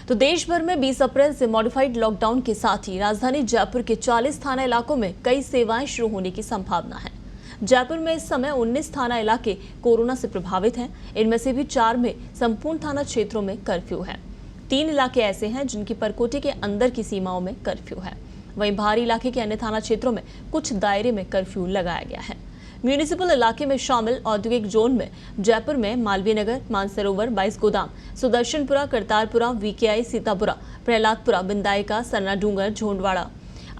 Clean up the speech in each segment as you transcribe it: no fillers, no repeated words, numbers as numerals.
तो देश भर में 20 अप्रैल से मॉडिफाइड लॉकडाउन के साथ ही राजधानी जयपुर के 40 थाना इलाकों में कई सेवाएं शुरू होने की संभावना है। जयपुर में इस समय 19 थाना इलाके कोरोना से प्रभावित हैं। इनमें से भी 4 में संपूर्ण थाना क्षेत्रों में कर्फ्यू है। 3 इलाके ऐसे हैं जिनकी परकोटे के अंदर की सीमाओं में कर्फ्यू है। वहीं बाहरी इलाके के अन्य थाना क्षेत्रों में कुछ दायरे में कर्फ्यू लगाया गया है। म्यूनिसिपल इलाके में शामिल औद्योगिक जोन में जयपुर में मालवीय नगर, मानसरोवर, 22 गोदाम, सुदर्शनपुरा, करतारपुरा, वीकेआई, सीतापुरा, प्रहलादपुरा, बिंदायका, सरना डूंगर, झोंडवाड़ा,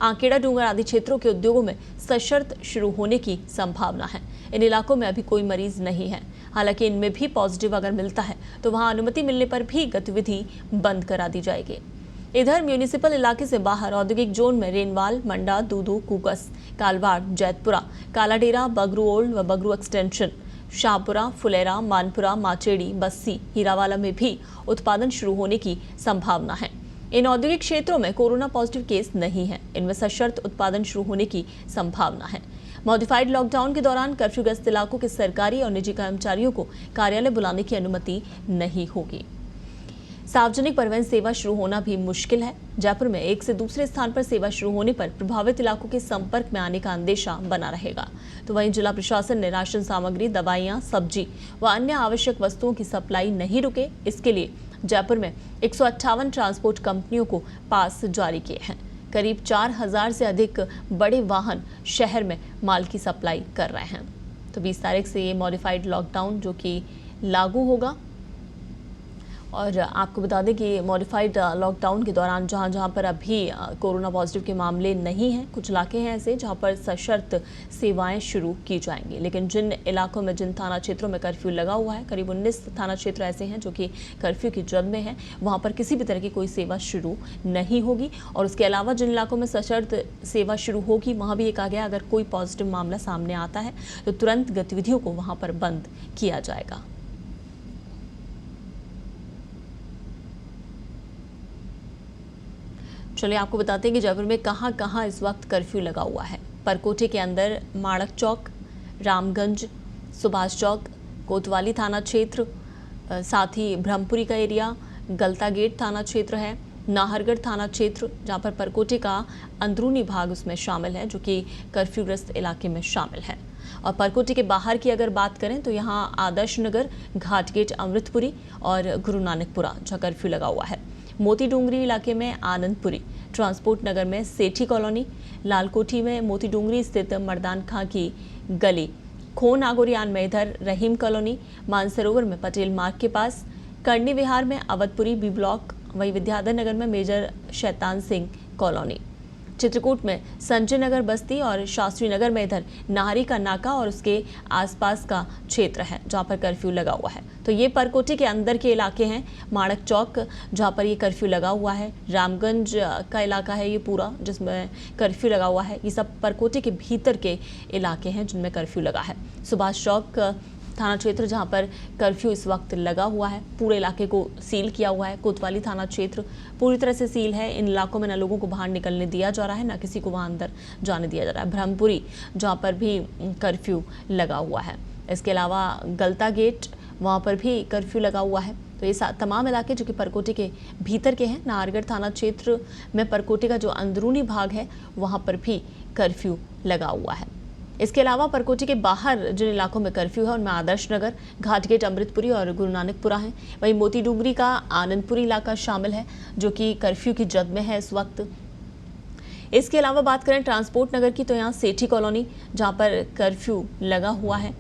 आंकेड़ा डूंगर आदि क्षेत्रों के उद्योगों में सशर्त शुरू होने की संभावना है। इन इलाकों में अभी कोई मरीज नहीं है। हालांकि इनमें भी पॉजिटिव अगर मिलता है तो वहां अनुमति मिलने पर भी गतिविधि बंद करा दी जाएगी। इधर म्यूनिसिपल इलाके से बाहर औद्योगिक जोन में रेनवाल, मंडा, दूदू, कुकस, कालवाड़, जैतपुरा, कालाडेरा, बगरू ओल्ड व बगरू एक्सटेंशन, शाहपुरा, फुलेरा, मानपुरा, माचेड़ी, बस्सी, हीरावाला में भी उत्पादन शुरू होने की संभावना है। इन औद्योगिक क्षेत्रों में कोरोना पॉजिटिव केस नहीं है। इनमें सशर्त उत्पादन शुरू होने की संभावना है। मॉडिफाइड लॉकडाउन के दौरान कर्फ्यूग्रस्त इलाकों के सरकारी और निजी कर्मचारियों को कार्यालय बुलाने की अनुमति नहीं होगी। सार्वजनिक परिवहन सेवा शुरू होना भी मुश्किल है। जयपुर में एक से दूसरे स्थान पर सेवा शुरू होने पर प्रभावित इलाकों के संपर्क में आने का अंदेशा बना रहेगा। तो वहीं जिला प्रशासन ने राशन सामग्री, दवाइयां, सब्जी व अन्य आवश्यक वस्तुओं की सप्लाई नहीं रुके, इसके लिए जयपुर में 158 ट्रांसपोर्ट कंपनियों को पास जारी किए हैं। करीब 4000 से अधिक बड़े वाहन शहर में माल की सप्लाई कर रहे हैं। तो 20 तारीख से ये मॉडिफाइड लॉकडाउन जो कि लागू होगा। और आपको बता दें कि मॉडिफाइड लॉकडाउन के दौरान जहां पर अभी कोरोना पॉजिटिव के मामले नहीं हैं, कुछ इलाके हैं ऐसे जहां पर सशर्त सेवाएं शुरू की जाएंगी। लेकिन जिन इलाकों में, जिन थाना क्षेत्रों में कर्फ्यू लगा हुआ है, करीब 19 थाना क्षेत्र ऐसे हैं जो कि कर्फ्यू की जद में हैं, वहां पर किसी भी तरह की कोई सेवा शुरू नहीं होगी। और उसके अलावा जिन इलाकों में सशर्त सेवा शुरू होगी, वहाँ भी ये कहा गया अगर कोई पॉजिटिव मामला सामने आता है तो तुरंत गतिविधियों को वहाँ पर बंद किया जाएगा। चलिए आपको बताते हैं कि जयपुर में कहां इस वक्त कर्फ्यू लगा हुआ है। परकोटे के अंदर माड़क चौक, रामगंज, सुभाष चौक, कोतवाली थाना क्षेत्र, साथ ही ब्रह्मपुरी का एरिया, गलता गेट थाना क्षेत्र है, नाहरगढ़ थाना क्षेत्र जहां पर परकोटे का अंदरूनी भाग उसमें शामिल है जो कि कर्फ्यूग्रस्त इलाके में शामिल है। और परकोटे के बाहर की अगर बात करें तो यहाँ आदर्श नगर, घाटगेट, अमृतपुरी और गुरु नानकपुरा जहाँ कर्फ्यू लगा हुआ है। मोती डूंगरी इलाके में आनंदपुरी, ट्रांसपोर्ट नगर में सेठी कॉलोनी, लालकोठी में मोती डूंगरी स्थित मर्दान खां की गली, खोन नागोरियान में इधर रहीम कॉलोनी, मानसरोवर में पटेल मार्ग के पास, कर्णी विहार में अवधपुरी बी ब्लॉक, वही विद्याधर नगर में मेजर शैतान सिंह कॉलोनी, चित्रकूट में संजय नगर बस्ती और शास्त्री नगर में इधर नाहरी का नाका और उसके आसपास का क्षेत्र है जहां पर कर्फ्यू लगा हुआ है। तो ये परकोटे के अंदर के इलाके हैं। माड़क चौक जहां पर ये कर्फ्यू लगा हुआ है, रामगंज का इलाका है ये पूरा जिसमें कर्फ्यू लगा हुआ है। ये सब परकोटे के भीतर के इलाके हैं जिनमें कर्फ्यू लगा है। सुभाष चौक थाना क्षेत्र जहां पर कर्फ्यू इस वक्त लगा हुआ है, पूरे इलाके को सील किया हुआ है। कोतवाली थाना क्षेत्र पूरी तरह से सील है। इन इलाकों में न लोगों को बाहर निकलने दिया जा रहा है, न किसी को वहां अंदर जाने दिया जा रहा है। ब्रह्मपुरी जहां पर भी कर्फ्यू लगा हुआ है। इसके अलावा गलता गेट वहां पर भी कर्फ्यू लगा हुआ है। तो ये तमाम इलाके जो कि परकोटे के भीतर के हैं। नाहरगढ़ थाना क्षेत्र में परकोटे का जो अंदरूनी भाग है वहां पर भी कर्फ्यू लगा हुआ है। इसके अलावा परकोटे के बाहर जिन इलाकों में कर्फ्यू है उनमें आदर्श नगर, घाटगेट, अमृतपुरी और गुरु नानकपुरा है। वहीं मोती डूंगरी का आनंदपुरी इलाका शामिल है जो कि कर्फ्यू की जद में है इस वक्त। इसके अलावा बात करें ट्रांसपोर्ट नगर की तो यहाँ सेठी कॉलोनी जहाँ पर कर्फ्यू लगा हुआ है।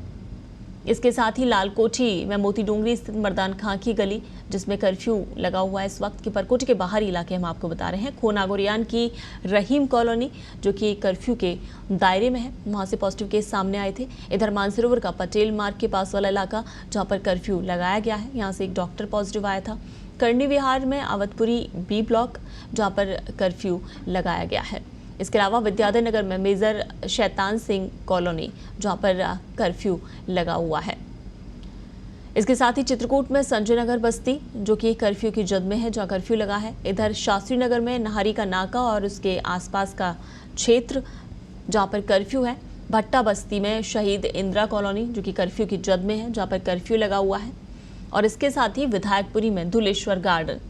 इसके साथ ही लालकोठी में मोती डूंगरी स्थित मर्दान खां की गली जिसमें कर्फ्यू लगा हुआ है इस वक्त की। परकोटे के बाहरी इलाके हम आपको बता रहे हैं। खोन नागोरियान की रहीम कॉलोनी जो कि कर्फ्यू के दायरे में है, वहां से पॉजिटिव केस सामने आए थे। इधर मानसरोवर का पटेल मार्ग के पास वाला इलाका जहां पर कर्फ्यू लगाया गया है, यहाँ से एक डॉक्टर पॉजिटिव आया था। कर्णी विहार में अवधपुरी बी ब्लॉक जहाँ पर कर्फ्यू लगाया गया है। इसके अलावा विद्याधर नगर में मेजर शैतान सिंह कॉलोनी जहाँ पर कर्फ्यू लगा हुआ है। इसके साथ ही चित्रकूट में संजय नगर बस्ती जो कि कर्फ्यू की जद में है जहाँ कर्फ्यू लगा है। इधर शास्त्री नगर में नाहरी का नाका और उसके आसपास का क्षेत्र जहाँ पर कर्फ्यू है। भट्टा बस्ती में शहीद इंदिरा कॉलोनी जो कि कर्फ्यू की जद में है जहाँ पर कर्फ्यू लगा हुआ है। और इसके साथ ही विधायकपुरी में धुलेश्वर गार्डन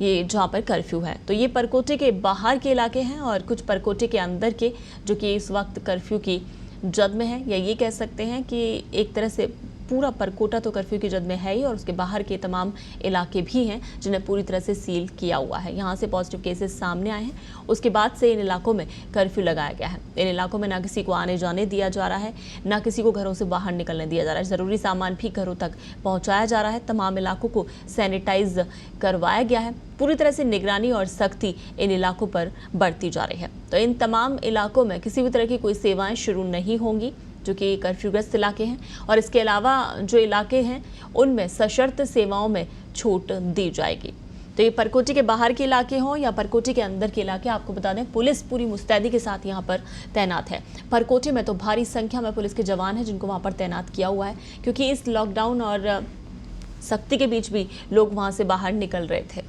ये जहाँ पर कर्फ्यू है। तो ये परकोटे के बाहर के इलाके हैं और कुछ परकोटे के अंदर के जो कि इस वक्त कर्फ्यू की जद में है, या ये कह सकते हैं कि एक तरह से पूरा परकोटा तो कर्फ्यू की जद में है ही, और उसके बाहर के तमाम इलाके भी हैं जिन्हें पूरी तरह से सील किया हुआ है। यहाँ से पॉजिटिव केसेस सामने आए हैं, उसके बाद से इन इलाकों में कर्फ्यू लगाया गया है। इन इलाकों में ना किसी को आने जाने दिया जा रहा है, ना किसी को घरों से बाहर निकलने दिया जा रहा है। ज़रूरी सामान भी घरों तक पहुँचाया जा रहा है। तमाम इलाकों को सैनिटाइज करवाया गया है। पूरी तरह से निगरानी और सख्ती इन इलाकों पर बढ़ती जा रही है। तो इन तमाम इलाकों में किसी भी तरह की कोई सेवाएं शुरू नहीं होंगी जो कि कर्फ्यूग्रस्त इलाके हैं, और इसके अलावा जो इलाके हैं उनमें सशर्त सेवाओं में छूट दी जाएगी। तो ये परकोटे के बाहर के इलाके हों या परकोटे के अंदर के इलाके, आपको बता दें पुलिस पूरी मुस्तैदी के साथ यहाँ पर तैनात है। परकोटे में तो भारी संख्या में पुलिस के जवान हैं जिनको वहाँ पर तैनात किया हुआ है, क्योंकि इस लॉकडाउन और सख्ती के बीच भी लोग वहाँ से बाहर निकल रहे थे।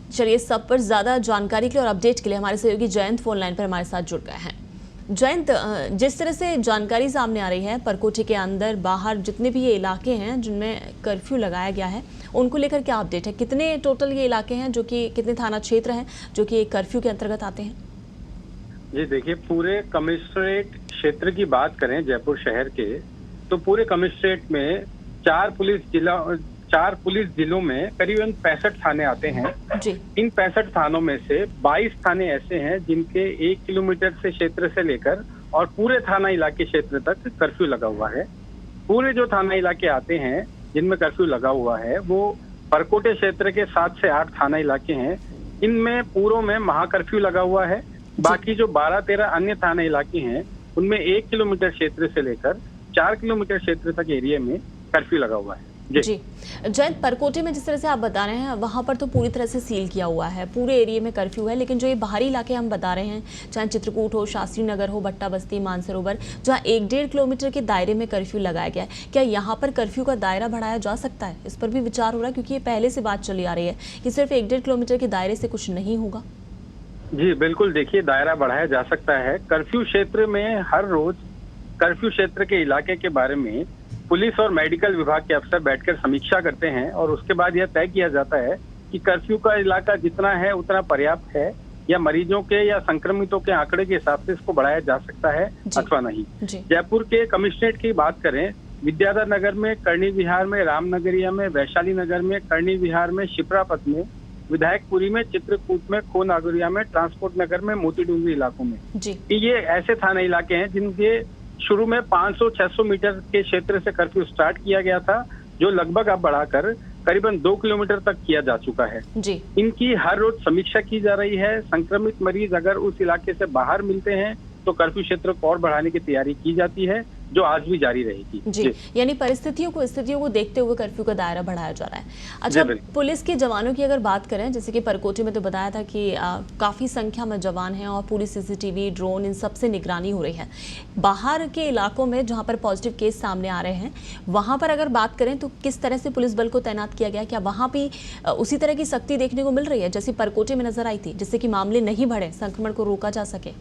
चलिए, सब पर ज्यादा जानकारी के लिए और अपडेट के लिए हमारे सहयोगी जयंत फोन लाइन पर हमारे साथ जुड़ गए हैं। जयंत, जिस तरह से जानकारी सामने आ रही है, परकोटे के अंदर बाहर जितने भी ये इलाके हैं जिनमें कर्फ्यू लगाया गया है, उनको लेकर क्या अपडेट है? कितने टोटल ये इलाके हैं जो कि कितने थाना क्षेत्र हैं जो कि कर्फ्यू के अंतर्गत आते हैं? जी देखिए, पूरे कमिश्नरेट क्षेत्र की बात करें जयपुर शहर के, तो पूरे कमिश्नरेट में चार पुलिस जिलों में करीबन 65 थाने आते हैं जी। इन 65 थानों में से 22 थाने ऐसे हैं जिनके 1 किलोमीटर से क्षेत्र से लेकर और पूरे थाना इलाके क्षेत्र तक कर्फ्यू लगा हुआ है। पूरे जो थाना इलाके आते हैं जिनमें कर्फ्यू लगा हुआ है वो परकोटे क्षेत्र के 7 से 8 थाना इलाके हैं। इनमें पूरों में महाकर्फ्यू लगा हुआ है। बाकी जो 12-13 अन्य थाना इलाके हैं उनमें 1 किलोमीटर क्षेत्र से लेकर 4 किलोमीटर क्षेत्र तक एरिया में कर्फ्यू लगा हुआ है। जी जयंत, परकोटे में जिस तरह से आप बता रहे हैं वहां पर तो पूरी तरह से सील किया हुआ है, पूरे एरिया में कर्फ्यू है, लेकिन जो ये बाहरी इलाके हम बता रहे हैं, चाहे चित्रकूट हो, शास्त्री नगर हो, भट्टा बस्ती, मानसरोवर, जहाँ 1-1.5 किलोमीटर के दायरे में कर्फ्यू लगाया गया है, क्या यहाँ पर कर्फ्यू का दायरा बढ़ाया जा सकता है? इस पर भी विचार हो रहा है, क्योंकि ये पहले से बात चली आ रही है कि सिर्फ 1-1.5 किलोमीटर के दायरे से कुछ नहीं होगा। जी बिल्कुल, देखिए दायरा बढ़ाया जा सकता है। कर्फ्यू क्षेत्र में हर रोज कर्फ्यू क्षेत्र के इलाके के बारे में पुलिस और मेडिकल विभाग के अफसर बैठकर समीक्षा करते हैं और उसके बाद यह तय किया जाता है कि कर्फ्यू का इलाका जितना है उतना पर्याप्त है या मरीजों के या संक्रमितों के आंकड़े के हिसाब से इसको बढ़ाया जा सकता है अथवा नहीं। जयपुर के कमिश्नरेट की बात करें, विद्याधर नगर में, कर्णी विहार में, रामनगरिया में, वैशाली नगर में, कर्णी विहार में, शिप्रापत में, विधायकपुरी में, चित्रकूट में, खो नागरिया में, ट्रांसपोर्ट नगर में, मोती डूंगरी इलाकों में ये ऐसे थाना इलाके हैं जिनके शुरू में 500-600 मीटर के क्षेत्र से कर्फ्यू स्टार्ट किया गया था, जो लगभग अब बढ़ाकर करीबन 2 किलोमीटर तक किया जा चुका है जी। इनकी हर रोज समीक्षा की जा रही है। संक्रमित मरीज अगर उस इलाके से बाहर मिलते हैं तो कर्फ्यू क्षेत्र को और बढ़ाने की तैयारी की जाती है, जो आज भी जारी रहेगी जी। यानी स्थितियों को देखते हुए कर्फ्यू का दायरा बढ़ाया जा रहा है। अच्छा, पुलिस के जवानों की अगर बात करें, जैसे कि परकोटे में तो बताया था कि काफी संख्या में जवान हैं और पूरी CCTV, ड्रोन, इन सब से निगरानी हो रही है। बाहर के इलाकों में जहाँ पर पॉजिटिव केस सामने आ रहे हैं, वहां पर अगर बात करें तो किस तरह से पुलिस बल को तैनात किया गया? क्या वहां भी उसी तरह की सख्ती देखने को मिल रही है जैसे परकोटे में नजर आई थी, जिससे कि मामले नहीं बढ़े, संक्रमण को रोका जा सके?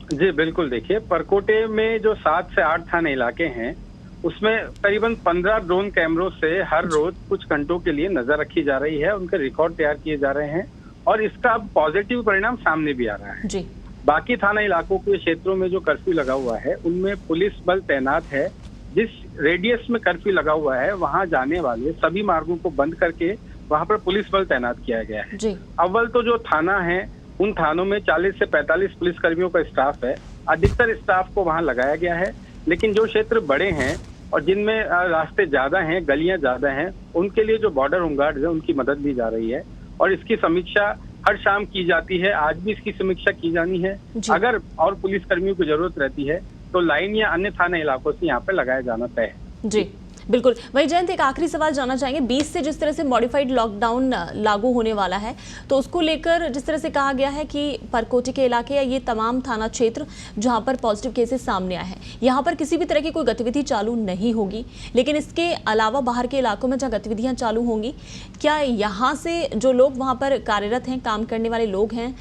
जी बिल्कुल, देखिए परकोटे में जो 7 से 8 थाने इलाके हैं उसमें करीबन 15 ड्रोन कैमरों से हर रोज कुछ घंटों के लिए नजर रखी जा रही है, उनके रिकॉर्ड तैयार किए जा रहे हैं और इसका पॉजिटिव परिणाम सामने भी आ रहा है जी। बाकी थाना इलाकों के क्षेत्रों में जो कर्फ्यू लगा हुआ है उनमें पुलिस बल तैनात है। जिस रेडियस में कर्फ्यू लगा हुआ है वहां जाने वाले सभी मार्गों को बंद करके वहां पर पुलिस बल तैनात किया गया है जी। अव्वल तो जो थाना है उन थानों में 40 से 45 पुलिस कर्मियों का स्टाफ है, अधिकतर स्टाफ को वहां लगाया गया है। लेकिन जो क्षेत्र बड़े हैं और जिनमें रास्ते ज्यादा हैं, गलियां ज्यादा हैं, उनके लिए जो बॉर्डर होमगार्ड है उनकी मदद ली जा रही है और इसकी समीक्षा हर शाम की जाती है। आज भी इसकी समीक्षा की जानी है। अगर और पुलिस कर्मियों की जरूरत रहती है तो लाइन या अन्य थाना इलाकों से यहाँ पे लगाया जाना तय है जी। बिल्कुल। वही जयंत, एक आखिरी सवाल जानना चाहेंगे, 20 से जिस तरह से मॉडिफाइड लॉकडाउन लागू होने वाला है, तो उसको लेकर जिस तरह से कहा गया है कि परकोटे के इलाके या ये तमाम थाना क्षेत्र जहां पर पॉजिटिव केसेस सामने आए हैं, यहां पर किसी भी तरह की कोई गतिविधि चालू नहीं होगी, लेकिन इसके अलावा बाहर के इलाकों में जहाँ गतिविधियाँ चालू होंगी, क्या यहाँ से जो लोग वहाँ पर कार्यरत हैं, काम करने वाले लोग हैं,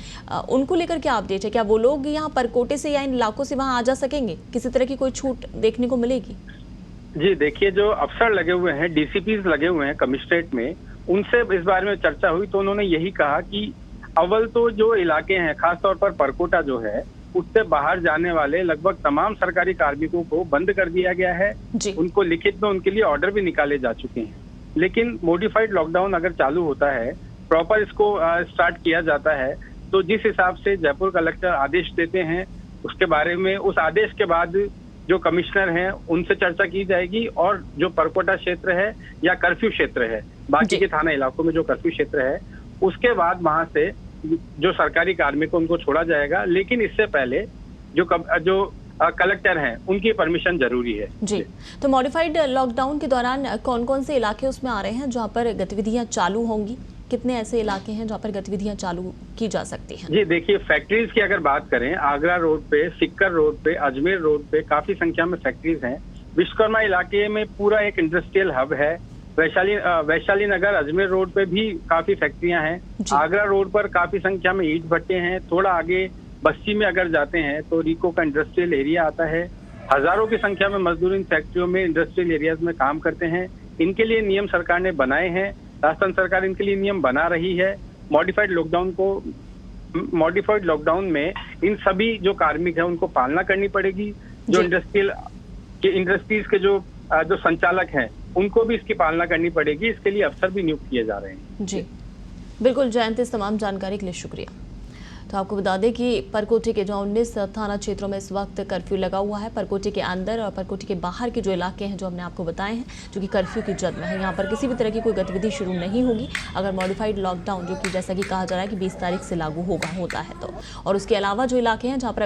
उनको लेकर क्या अपडेट है? क्या वो लोग यहाँ परकोटे से या इन इलाकों से वहाँ आ जा सकेंगे? किसी तरह की कोई छूट देखने को मिलेगी? जी देखिए, जो अफसर लगे हुए हैं, डीसीपीज लगे हुए हैं कमिश्नरेट में, उनसे इस बारे में चर्चा हुई तो उन्होंने यही कहा कि अव्वल तो जो इलाके हैं, खासतौर पर परकोटा जो है, उससे बाहर जाने वाले लगभग तमाम सरकारी कार्मिकों को बंद कर दिया गया है। जी। उनको लिखित में उनके लिए ऑर्डर भी निकाले जा चुके हैं। लेकिन मॉडिफाइड लॉकडाउन अगर चालू होता है, प्रॉपर इसको स्टार्ट किया जाता है, तो जिस हिसाब से जयपुर कलेक्टर आदेश देते हैं, उसके बारे में उस आदेश के बाद जो कमिश्नर हैं उनसे चर्चा की जाएगी और जो परकोटा क्षेत्र है या कर्फ्यू क्षेत्र है, बाकी के थाना इलाकों में जो कर्फ्यू क्षेत्र है, उसके बाद वहां से जो सरकारी कार्मिक उनको छोड़ा जाएगा। लेकिन इससे पहले जो कलेक्टर हैं उनकी परमिशन जरूरी है। जी, तो मॉडिफाइड लॉकडाउन के दौरान कौन कौन से इलाके उसमें आ रहे हैं जहां पर गतिविधियां चालू होंगी? कितने ऐसे इलाके हैं जहां पर गतिविधियां चालू की जा सकती हैं? जी देखिए, फैक्ट्रीज की अगर बात करें, आगरा रोड पे, सिक्कर रोड पे, अजमेर रोड पे काफी संख्या में फैक्ट्रीज हैं। विश्वकर्मा इलाके में पूरा एक इंडस्ट्रियल हब है। वैशाली नगर अजमेर रोड पे भी काफी फैक्ट्रियां हैं। आगरा रोड पर काफी संख्या में ईंट भट्टे हैं। थोड़ा आगे बस्ती में अगर जाते हैं तो रिको का इंडस्ट्रियल एरिया आता है। हजारों की संख्या में मजदूर इन फैक्ट्रियों में, इंडस्ट्रियल एरियाज में काम करते हैं। इनके लिए नियम सरकार ने बनाए हैं, राजस्थान सरकार इनके लिए नियम बना रही है। मॉडिफाइड लॉकडाउन में इन सभी जो कार्मिक हैं उनको पालना करनी पड़ेगी। जो इंडस्ट्रीज के जो संचालक हैं उनको भी इसकी पालना करनी पड़ेगी। इसके लिए अफसर भी नियुक्त किए जा रहे हैं। जी बिल्कुल जयंत, इस तमाम जानकारी के लिए शुक्रिया। तो आपको बता दें कि परकोटे के जो 19 थाना क्षेत्रों में इस वक्त कर्फ्यू लगा हुआ है। परकोटे के अंदर और परकोटे के बाहर के जो इलाके हैं जो हमने आपको बताए हैं, जो कि कर्फ्यू की जद में है, यहाँ पर किसी भी तरह की कोई गतिविधि शुरू नहीं होगी अगर मॉडिफाइड लॉकडाउन, जो कि जैसा कि कहा जा रहा है कि 20 तारीख से लागू होता है तो। और उसके अलावा जो इलाके हैं जहाँ पर